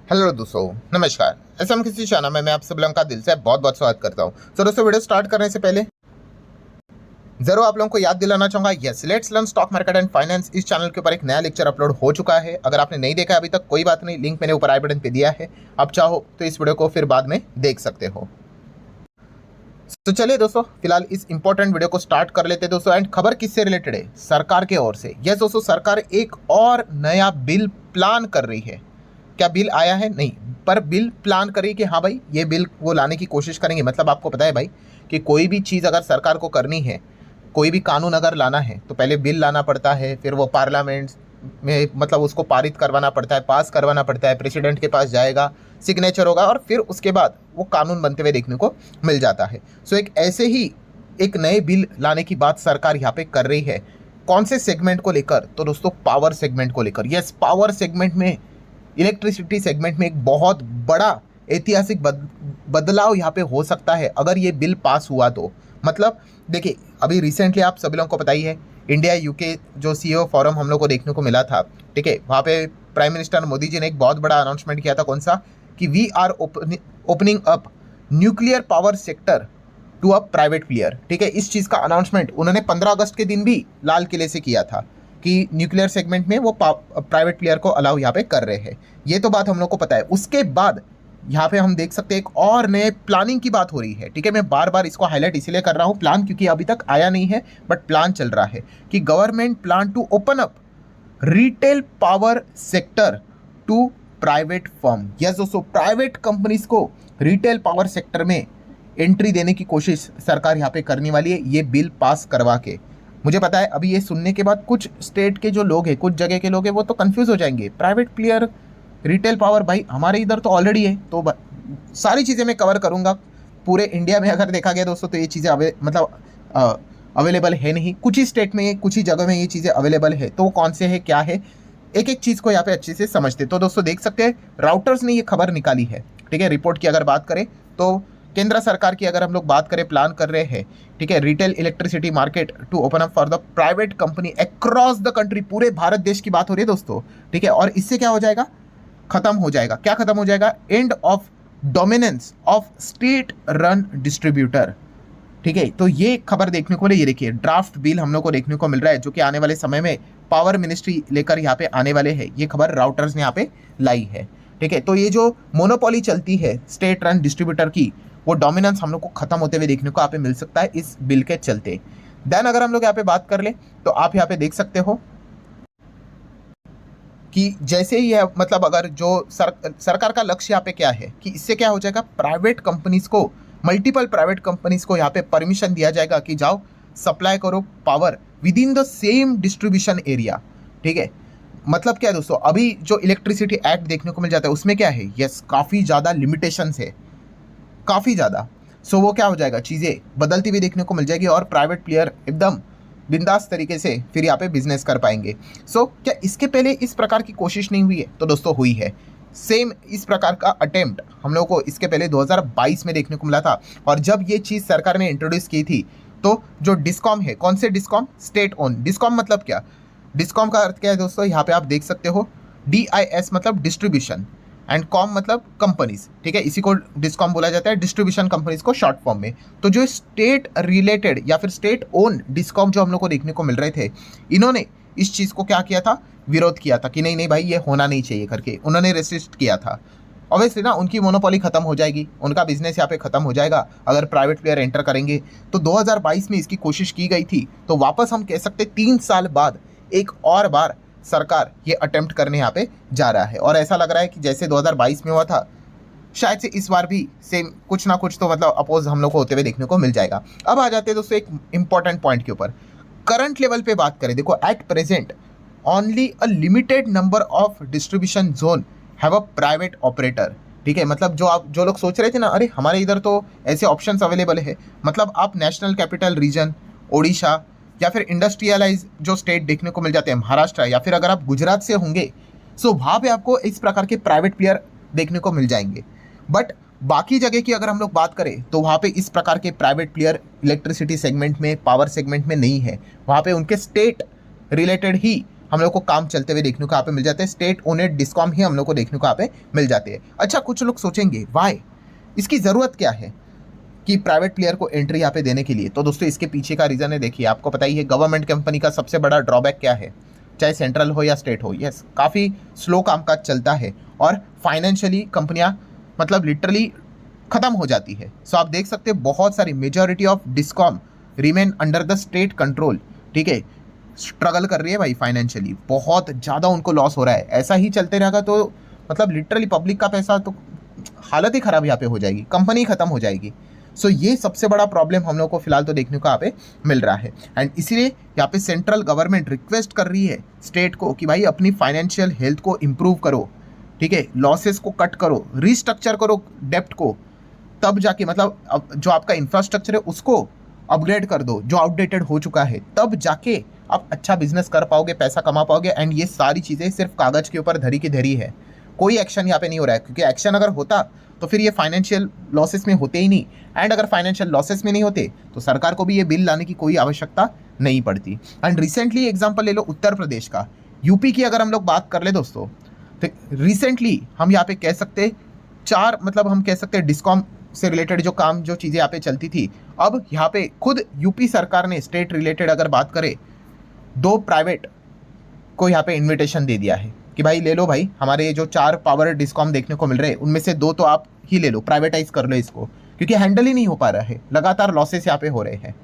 Hello दोस्तों, नमस्कार। SM किसी चैनल में मैं आप सब लोगों का दिल से बहुत बहुत स्वागत करता हूं। तो दोस्तों, वीडियो स्टार्ट करने से पहले जरूर आप लोगों को याद दिलाना चाहूंगा, yes let's learn stock market and finance इस चैनल के ऊपर एक नया लेक्चर अपलोड हो चुका है। अगर आपने नहीं देखा अभी तक कोई बात नहीं, लिंक मैंने ऊपर आई बटन पे दिया है। आप चाहो तो इस वीडियो को फिर बाद में देख सकते हो। तो चलिए दोस्तों, फिलहाल इस इंपॉर्टेंट वीडियो को स्टार्ट कर लेते हैं दोस्तों। एंड खबर किससे रिलेटेड है? सरकार के ओर से। यस दोस्तों, सरकार एक और नया बिल प्लान कर रही है। क्या बिल आया है? नहीं, पर बिल प्लान करिए कि हाँ भाई ये बिल वो लाने की कोशिश करेंगे। मतलब आपको पता है भाई कि कोई भी चीज़ अगर सरकार को करनी है, कोई भी कानून अगर लाना है तो पहले बिल लाना पड़ता है, फिर वो पार्लियामेंट में मतलब उसको पारित करवाना पड़ता है, पास करवाना पड़ता है, प्रेसिडेंट के पास जाएगा, सिग्नेचर होगा और फिर उसके बाद वो कानून बनते हुए देखने को मिल जाता है। सो एक ऐसे ही एक नए बिल लाने की बात सरकार यहाँ पे कर रही है। कौन से सेगमेंट को लेकर? तो दोस्तों पावर सेगमेंट को लेकर। यस, पावर सेगमेंट में, इलेक्ट्रिसिटी सेगमेंट में एक बहुत बड़ा ऐतिहासिक बदलाव यहाँ पे हो सकता है अगर ये बिल पास हुआ तो। मतलब देखिए, अभी रिसेंटली आप सभी लोगों को पता ही है, इंडिया यूके जो सीईओ फोरम हम लोग को देखने को मिला था, ठीक है, वहाँ पे प्राइम मिनिस्टर मोदी जी ने एक बहुत बड़ा अनाउंसमेंट किया था। कौन सा? कि we are opening up nuclear power sector to a private player. ठीक है, इस चीज़ का अनाउंसमेंट उन्होंने 15 अगस्त के दिन भी लाल किले से किया था कि न्यूक्लियर सेगमेंट में वो प्राइवेट प्लेयर को अलाउ यहाँ पे कर रहे हैं। ये तो बात हम लोग को पता है। उसके बाद यहाँ पे हम देख सकते हैं एक और नए प्लानिंग की बात हो रही है। ठीक है, मैं बार बार इसको हाईलाइट इसीलिए कर रहा हूँ, प्लान, क्योंकि अभी तक आया नहीं है बट प्लान चल रहा है कि government plan to open up retail power sector to private firm. Yes दोस्तों, प्राइवेट कंपनीज को रिटेल पावर सेक्टर में एंट्री देने की कोशिश सरकार यहाँ पे करने वाली है, ये बिल पास करवा के। मुझे पता है अभी ये सुनने के बाद कुछ स्टेट के जो लोग हैं, कुछ जगह के लोग हैं, वो तो कंफ्यूज हो जाएंगे। प्राइवेट प्लेयर, रिटेल पावर, भाई हमारे इधर तो ऑलरेडी है। तो सारी चीज़ें मैं कवर करूँगा। पूरे इंडिया में अगर देखा गया दोस्तों तो ये चीज़ें मतलब अवेलेबल है नहीं। कुछ ही स्टेट में, कुछ ही जगह में ये चीज़ें अवेलेबल है। तो वो कौन से है, क्या है, एक एक चीज़ को यहाँ पे अच्छे से समझते। तो दोस्तों देख सकते हैं, राउटर्स ने ये खबर निकाली है। ठीक है, रिपोर्ट की अगर बात करें तो केंद्र सरकार की अगर हम लोग बात करें, प्लान कर रहे हैं, ठीक है, retail electricity market to open up for the private company across the country. पूरे भारत देश की बात हो रही है दोस्तों। ठीक है, और इससे क्या हो जाएगा? खत्म हो जाएगा। क्या खत्म हो जाएगा? End of dominance of state run distributor. ठीक है, तो ये खबर देखने को मिले। ये देखिए, ड्राफ्ट बिल हम लोग को देखने को मिल रहा है जो कि आने वाले समय में पावर मिनिस्ट्री लेकर यहाँ पे आने वाले हैं। ये खबर राउटर्स ने यहाँ पे लाई है। ठीक है, तो ये जो मोनोपोली चलती है स्टेट रन डिस्ट्रीब्यूटर की, वो डोमिनेंस हम लोग को खत्म होते हुए देखने को यहाँ पे मिल सकता है इस बिल के चलते। देन अगर हम लोग यहाँ पे बात कर ले तो आप यहाँ पे देख सकते हो कि जैसे ही है, मतलब अगर जो सरकार का लक्ष्य यहाँ पे क्या है कि इससे क्या हो जाएगा, प्राइवेट कंपनीज को, मल्टीपल प्राइवेट कंपनीज को यहाँ पे परमिशन दिया जाएगा कि जाओ सप्लाई करो power with in the same distribution area. ठीक है, मतलब क्या है दोस्तों, अभी जो इलेक्ट्रिसिटी एक्ट देखने को मिल जाता है उसमें क्या है, यस काफ़ी ज़्यादा लिमिटेशंस है, काफ़ी ज़्यादा। सो वो क्या हो जाएगा, चीज़ें बदलती हुई देखने को मिल जाएगी और प्राइवेट प्लेयर एकदम बिंदास तरीके से फिर यहाँ पे बिजनेस कर पाएंगे। सो क्या इसके पहले इस प्रकार की कोशिश नहीं हुई है? तो दोस्तों हुई है। सेम इस प्रकार का अटेम्प्ट हम लोग को इसके पहले 2022 में देखने को मिला था। और जब ये चीज़ सरकार ने इंट्रोड्यूस की थी तो जो डिस्कॉम है, कौन से डिस्कॉम? State own discom. मतलब क्या, डिस्कॉम का अर्थ क्या है दोस्तों? यहाँ पे आप देख सकते हो, DIS मतलब डिस्ट्रीब्यूशन एंड कॉम मतलब कंपनीज। ठीक है, इसी को डिस्कॉम बोला जाता है, डिस्ट्रीब्यूशन कंपनीज को शॉर्ट फॉर्म में। तो जो स्टेट रिलेटेड या फिर स्टेट ओन डिस्कॉम जो हम लोग को देखने को मिल रहे थे, इन्होंने इस चीज़ को क्या किया था, विरोध किया था कि नहीं नहीं भाई ये होना नहीं चाहिए करके उन्होंने रेसिस्ट किया था। ऑब्वियसली ना, उनकी मोनोपोली खत्म हो जाएगी, उनका बिजनेस यहाँ पे खत्म हो जाएगा अगर प्राइवेट प्लेयर एंटर करेंगे। तो 2022 में इसकी कोशिश की गई थी। तो वापस हम कह सकते 3 साल बाद एक और बार सरकार ये अटेम्प्ट करने यहाँ पे जा रहा है। और ऐसा लग रहा है कि जैसे 2022 में हुआ था, शायद से इस बार भी सेम कुछ ना कुछ तो मतलब अपोज हम लोग को होते हुए देखने को मिल जाएगा। अब आ जाते हैं दोस्तों एक इंपॉर्टेंट पॉइंट के ऊपर। करंट लेवल पे बात करें, देखो at present only a limited number of distribution zone have a private operator. ठीक है, मतलब जो लोग सोच रहे थे ना, अरे हमारे इधर तो ऐसे ऑप्शंस अवेलेबल है, मतलब आप नेशनल कैपिटल रीजन, ओडिशा या फिर इंडस्ट्रियलाइज जो स्टेट देखने को मिल जाते हैं, महाराष्ट्र, या फिर अगर आप गुजरात से होंगे, सो वहाँ पे आपको इस प्रकार के प्राइवेट प्लेयर देखने को मिल जाएंगे। बट बाकी जगह की अगर हम लोग बात करें तो वहाँ पे इस प्रकार के प्राइवेट प्लेयर इलेक्ट्रिसिटी सेगमेंट में, पावर सेगमेंट में नहीं है। वहाँ पे उनके स्टेट रिलेटेड ही हम लोग को काम चलते हुए देखने को यहाँ पे मिल जाते हैं, स्टेट ओनेड डिस्कॉम ही हम लोग को देखने को यहाँ पे मिल जाते हैं। अच्छा, कुछ लोग सोचेंगे वाई, इसकी ज़रूरत क्या है कि प्राइवेट प्लेयर को एंट्री यहाँ पे देने के लिए। तो दोस्तों इसके पीछे का रीज़न है, देखिए आपको पता ही है गवर्नमेंट कंपनी का सबसे बड़ा ड्रॉबैक क्या है, चाहे सेंट्रल हो या स्टेट हो, यस काफ़ी स्लो कामकाज चलता है और फाइनेंशियली कंपनियां मतलब लिटरली ख़त्म हो जाती है। सो आप देख सकते हैं बहुत सारी majority of discom remain under the state control, ठीक है, स्ट्रगल कर रही है भाई फाइनेंशियली, बहुत ज़्यादा उनको लॉस हो रहा है। ऐसा ही चलते रहेगा तो मतलब लिटरली पब्लिक का पैसा तो हालत ही ख़राब यहाँ पे हो जाएगी, कंपनी ख़त्म हो जाएगी। सो ये सबसे बड़ा प्रॉब्लम हम लोग को फिलहाल तो देखने को यहाँ पे मिल रहा है। एंड इसीलिए यहाँ पे सेंट्रल गवर्नमेंट रिक्वेस्ट कर रही है स्टेट को कि भाई अपनी फाइनेंशियल हेल्थ को इम्प्रूव करो, ठीक है, लॉसेस को कट करो, रीस्ट्रक्चर करो डेप्ट को, तब जाके मतलब जो आपका इंफ्रास्ट्रक्चर है उसको अपग्रेड कर दो जो आउटडेटेड हो चुका है, तब जाके आप अच्छा बिजनेस कर पाओगे, पैसा कमा पाओगे। एंड ये सारी चीज़ें सिर्फ कागज़ के ऊपर धरी की धरी है, कोई एक्शन यहाँ पे नहीं हो रहा है, क्योंकि एक्शन अगर होता तो फिर ये फाइनेंशियल लॉसेस में होते ही नहीं। एंड अगर फाइनेंशियल लॉसेस में नहीं होते तो सरकार को भी ये बिल लाने की कोई आवश्यकता नहीं पड़ती। एंड रिसेंटली एग्जांपल ले लो उत्तर प्रदेश का, यूपी की अगर हम लोग बात कर ले दोस्तों, तो रिसेंटली हम यहाँ पे कह सकते मतलब हम कह सकते हैं डिस्कॉम से रिलेटेड जो काम जो चीज़ें यहाँ पे चलती थी, अब यहाँ पे खुद यूपी सरकार ने स्टेट रिलेटेड अगर बात करें 2 प्राइवेट को यहाँ पे इन्विटेशन दे दिया है कि भाई ले लो भाई, हमारे जो 4 पावर डिस्कॉम देखने को मिल रहे हैं उनमें से 2 तो आप ही ले लो, प्राइवेटाइज कर लो इसको, क्योंकि हैंडल ही नहीं हो पा रहा है, लगातार लॉसेस यहाँ पे हो रहे हैं।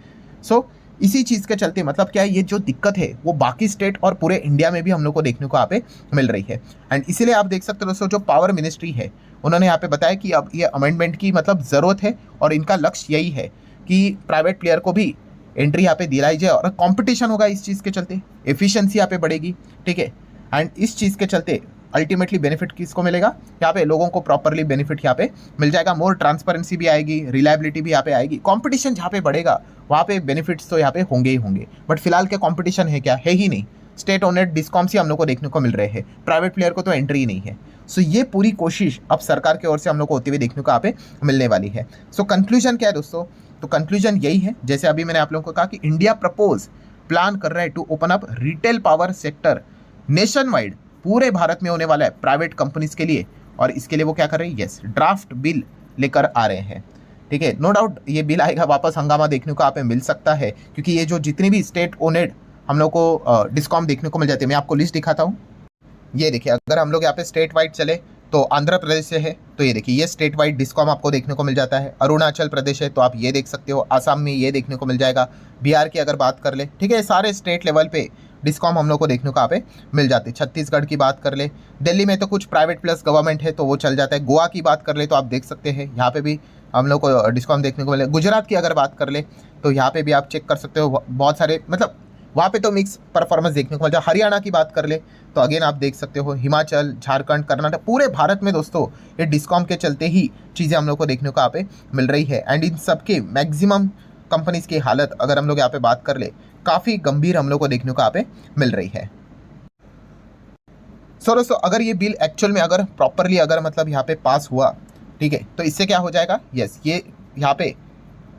सो इसी चीज़ के चलते मतलब क्या है, ये जो दिक्कत है वो बाकी स्टेट और पूरे इंडिया में भी हम लोग को देखने को यहाँ पे मिल रही है। एंड इसीलिए आप देख सकते हो दोस्तों जो पावर मिनिस्ट्री है उन्होंने यहाँ पे बताया कि अब ये अमेंडमेंट की मतलब ज़रूरत है और इनका लक्ष्य यही है कि प्राइवेट प्लेयर को भी एंट्री यहाँ पे दिलाई जाए और कंपटीशन होगा इस चीज़ के चलते, एफिशिएंसी यहाँ पे बढ़ेगी, ठीक है। एंड इस चीज़ के चलते अल्टीमेटली बेनिफिट किसको मिलेगा, यहाँ पे लोगों को प्रॉपरली बेनिफिट यहाँ पे मिल जाएगा, मोर ट्रांसपेरेंसी भी आएगी, रिलायबिलिटी भी यहाँ पे आएगी, कंपटीशन जहाँ पे बढ़ेगा वहाँ पे बेनिफिट्स तो यहाँ पे होंगे ही होंगे। बट फिलहाल क्या कंपटीशन है, क्या है ही नहीं, स्टेट ओनेड डिस्कॉम्स ही हम लोग को देखने को मिल रहे हैं, प्राइवेट प्लेयर को तो एंट्री ही नहीं है। सो ये पूरी कोशिश अब सरकार की ओर से हम लोग को होती हुई देखने को यहाँ पे मिलने वाली है। सो कंक्लूजन क्या है दोस्तों, तो कंक्लूजन यही है, जैसे अभी मैंने आप लोगों को कहा कि इंडिया प्रपोज प्लान कर रहा है to open up retail power sector nationwide, पूरे भारत में होने वाला है प्राइवेट कंपनीज के लिए, और इसके लिए वो क्या कर रहे हैं, यस ड्राफ्ट बिल लेकर आ रहे हैं, ठीक है। नो डाउट ये बिल आएगा, वापस हंगामा देखने को यहाँ पे मिल सकता है, क्योंकि ये जो जितनी भी स्टेट ओनेड हम लोग को डिस्कॉम देखने को मिल जाती है, मैं आपको लिस्ट दिखाता हूँ। ये देखिए अगर हम लोग यहाँ पे स्टेट वाइड चले तो आंध्र प्रदेश से है, तो ये देखिए ये स्टेट वाइड डिस्कॉम आपको देखने को मिल जाता है। अरुणाचल प्रदेश है तो आप ये देख सकते हो, आसाम में ये देखने को मिल जाएगा, बिहार की अगर बात कर ले, ठीक है, सारे स्टेट लेवल पे डिस्कॉम हम लोग को देखने को यहाँ पे मिल जाते हैं। छत्तीसगढ़ की बात कर ले, दिल्ली में तो कुछ प्राइवेट प्लस गवर्नमेंट है तो वो चल जाता है। गोवा की बात कर ले तो आप देख सकते हैं यहाँ पे भी हम लोग को डिस्कॉम देखने को मिले। गुजरात की अगर बात कर ले तो यहाँ पे भी आप चेक कर सकते हो, बहुत सारे मतलब वहाँ पे तो मिक्स परफॉर्मेंस देखने को मिल जाए। हरियाणा की बात कर ले तो अगेन आप देख सकते हो, हिमाचल, झारखंड, कर्नाटक, पूरे भारत में दोस्तों ये डिस्कॉम के चलते ही चीज़ें हम लोग को देखने को यहाँ पे मिल रही है। एंड इन सब के मैक्सिमम कंपनीज की हालत अगर हम लोग यहाँ पे बात कर ले काफ़ी गंभीर हम लोग को देखने को यहाँ पे मिल रही है। सो दोस्तों अगर ये बिल एक्चुअल में अगर प्रॉपरली अगर मतलब यहाँ पे पास हुआ, ठीक है, तो इससे क्या हो जाएगा, यस ये यहाँ पे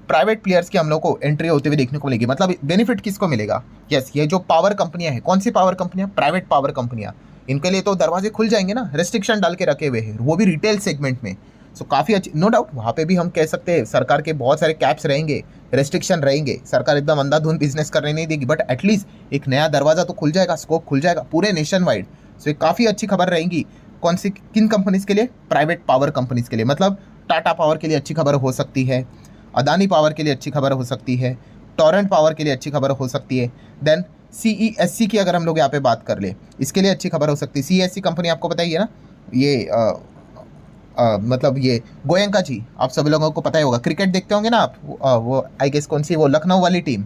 प्राइवेट प्लेयर्स की हम लोग को एंट्री होते हुए देखने को मिलेगी। मतलब बेनिफिट किसको मिलेगा, यस ये जो पावर कंपनियां हैं, कौन सी पावर कंपनियां, प्राइवेट पावर कंपनियां, इनके लिए तो दरवाजे खुल जाएंगे ना, रेस्ट्रिक्शन डाल के रखे हुए हैं, वो भी रिटेल सेगमेंट में। सो काफ़ी अच्छी, नो डाउट वहाँ पे भी हम कह सकते हैं सरकार के बहुत सारे कैप्स रहेंगे, रेस्ट्रिक्शन रहेंगे, सरकार एकदम अंधाधुंध बिजनेस करने नहीं देगी, बट एटलीस्ट एक नया दरवाज़ा तो खुल जाएगा, स्कोप खुल जाएगा पूरे नेशन वाइड। सो ये काफ़ी अच्छी खबर रहेगी, कौन सी किन कंपनीज़ के लिए, प्राइवेट पावर कंपनीज़ के लिए। मतलब टाटा पावर के लिए अच्छी खबर हो सकती है, अदानी पावर के लिए अच्छी खबर हो सकती है, टोरेंट पावर के लिए अच्छी खबर हो सकती है। देन CESC की अगर हम लोग यहाँ पे बात कर ले, इसके लिए अच्छी खबर हो सकती है। CESC कंपनी आपको पता ही है ना, ये मतलब ये गोयंका जी, आप सभी लोगों को पता ही होगा, क्रिकेट देखते होंगे ना आप, वो आई गेस कौन सी, वो लखनऊ वाली टीम,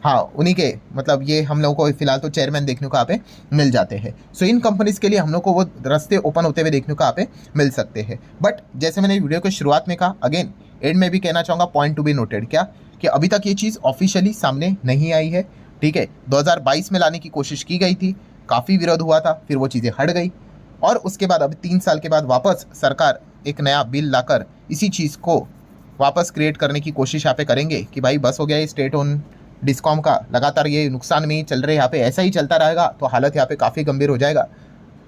हाँ उन्हीं के मतलब ये हम लोगों को फिलहाल तो चेयरमैन देखने को यहाँ पे मिल जाते हैं। सो इन कंपनीज़ के लिए हम लोग को वो रास्ते ओपन होते हुए देखने को यहाँ पे मिल सकते हैं। बट जैसे मैंने वीडियो के शुरुआत में कहा, अगेन एंड में भी कहना चाहूँगा, पॉइंट टू बी नोटेड, क्या कि अभी तक ये चीज़ ऑफिशियली सामने नहीं आई है, ठीक है। 2022 में लाने की कोशिश की गई थी, काफ़ी विरोध हुआ था, फिर वो चीज़ें हट गई, और उसके बाद अभी 3 साल के बाद वापस सरकार एक नया बिल लाकर इसी चीज़ को वापस क्रिएट करने की कोशिश यहाँ पे करेंगे कि भाई बस हो गया ये स्टेट ओन डिस्कॉम का लगातार ये नुकसान में ही चल रहे, यहाँ पे ऐसा ही चलता रहेगा तो हालत यहाँ पे काफ़ी गंभीर हो जाएगा।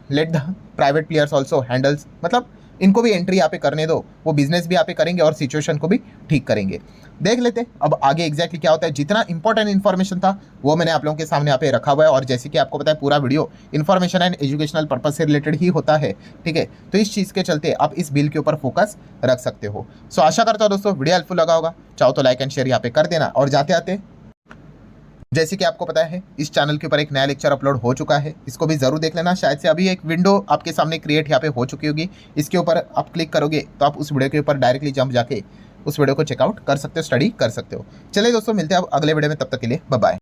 Let the private players also handles, मतलब इनको भी एंट्री यहाँ पे करने दो, वो बिजनेस भी यहाँ पे करेंगे और सिचुएशन को भी ठीक करेंगे। देख लेते हैं अब आगे एग्जैक्टली क्या होता है। जितना इंपॉर्टेंट इन्फॉर्मेशन था वो मैंने आप लोगों के सामने यहाँ पे रखा हुआ है, और जैसे कि आपको पता है पूरा video information and educational purpose से रिलेटेड ही होता है, ठीक है। तो इस चीज़ के चलते आप इस बिल के ऊपर फोकस रख सकते हो। सो आशा करता हूँ दोस्तों वीडियो हेल्पफुल लगा होगा, चाहो तो लाइक एंड शेयर यहाँ पे कर देना। और जाते आते जैसे कि आपको पता है इस चैनल के ऊपर एक नया लेक्चर अपलोड हो चुका है, इसको भी जरूर देख लेना। शायद से अभी एक विंडो आपके सामने क्रिएट यहाँ पे हो चुकी होगी, इसके ऊपर आप क्लिक करोगे तो आप उस वीडियो के ऊपर डायरेक्टली जंप जाके उस वीडियो को चेकआउट कर सकते हो, स्टडी कर सकते हो। चलिए दोस्तों मिलते हैं अब अगले वीडियो में, तब तक के लिए बाय बाय।